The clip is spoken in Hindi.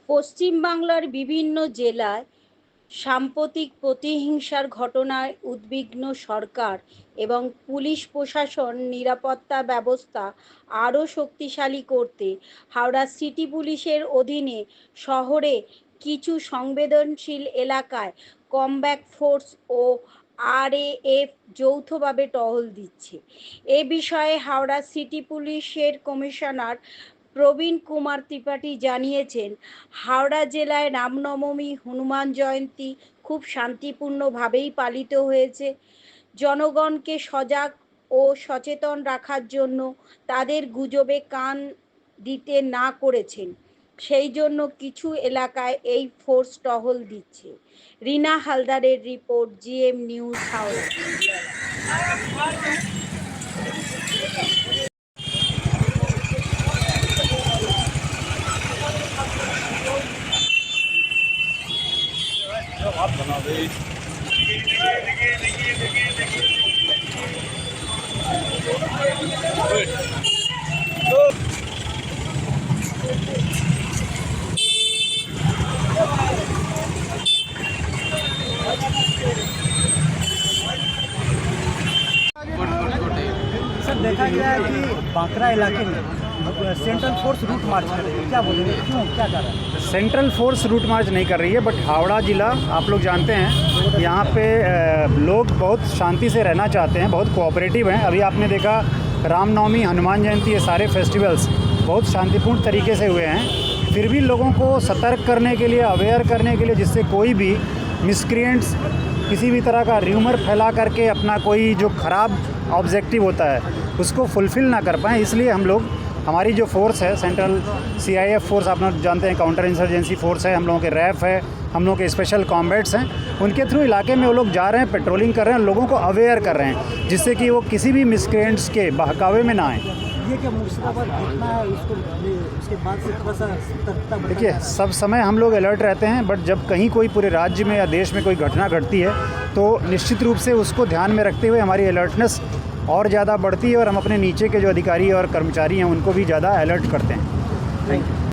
পশ্চিমবাংলার বিভিন্ন জেলায় সাম্প্রতিক প্রতিহিংসার ঘটনায় উদ্বিগ্ন সরকার এবং পুলিশ প্রশাসন নিরাপত্তা ব্যবস্থা আরও শক্তিশালী করতে হাওড়া সিটি পুলিশের অধীনে শহরে কিছু সংবেদনশীল এলাকায় কমব্যাক ফোর্স ও RAF যৌথভাবে টহল দিচ্ছে। এ বিষয়ে হাওড়া সিটি পুলিশের কমিশনার প্রবীণ কুমার ত্রিপাঠী জানিয়েছেন, হাওড়া জেলায় রামনবমী, হনুমান জয়ন্তী খুব শান্তিপূর্ণভাবেই পালিত হয়েছে। জনগণকে সজাগ ও সচেতন রাখার জন্য তাদের গুজবে কান দিতে না করেছেন, সেই জন্য কিছু এলাকায় এই ফোর্স টহল দিচ্ছে। রিনা হালদারের report, GM news, Howrah. Sir, देखा गया है कि बांकरा इलाके में सेंट्रल फोर्स रूट मार्च कर रही है, क्या बोलेंगे, क्यों, क्या कारण है? सेंट्रल फोर्स रूट मार्च नहीं कर रही है, बट हावड़ा ज़िला आप लोग जानते हैं यहाँ पे लोग बहुत शांति से रहना चाहते हैं, बहुत कोऑपरेटिव हैं। अभी आपने देखा रामनवमी, हनुमान जयंती, ये सारे फेस्टिवल्स बहुत शांतिपूर्ण तरीके से हुए हैं। फिर भी लोगों को सतर्क करने के लिए, अवेयर करने के लिए, जिससे कोई भी मिसक्रिएंट्स किसी भी तरह का र्यूमर फैला करके अपना कोई जो ख़राब ऑब्जेक्टिव होता है उसको फुलफ़िल ना कर पाएँ, इसलिए हम लोग, हमारी जो फोर्स है सेंट्रल CIF फोर्स, आप लोग जानते हैं, काउंटर इंसर्जेंसी फोर्स है, हम लोगों के RAF है, हम लोगों के स्पेशल कॉम्बैट्स हैं, उनके थ्रू इलाके में वो लोग जा रहे हैं, पेट्रोलिंग कर रहे हैं, लोगों को अवेयर कर रहे हैं, जिससे कि वो किसी भी मिसक्रिएंट्स के बहकावे में ना आएँ। ये क्या मुर्शिदाबाद घटना है, उसके बाद से थोड़ा सा सतर्कता बढ़ा? देखिए, सब समय हम लोग अलर्ट रहते हैं, बट जब कहीं कोई पूरे राज्य में या देश में कोई घटना घटती है तो निश्चित रूप से उसको ध्यान में रखते हुए हमारी अलर्टनेस और ज़्यादा बढ़ती है और हम अपने नीचे के जो अधिकारी और कर्मचारी हैं उनको भी ज़्यादा अलर्ट करते हैं। Thank you.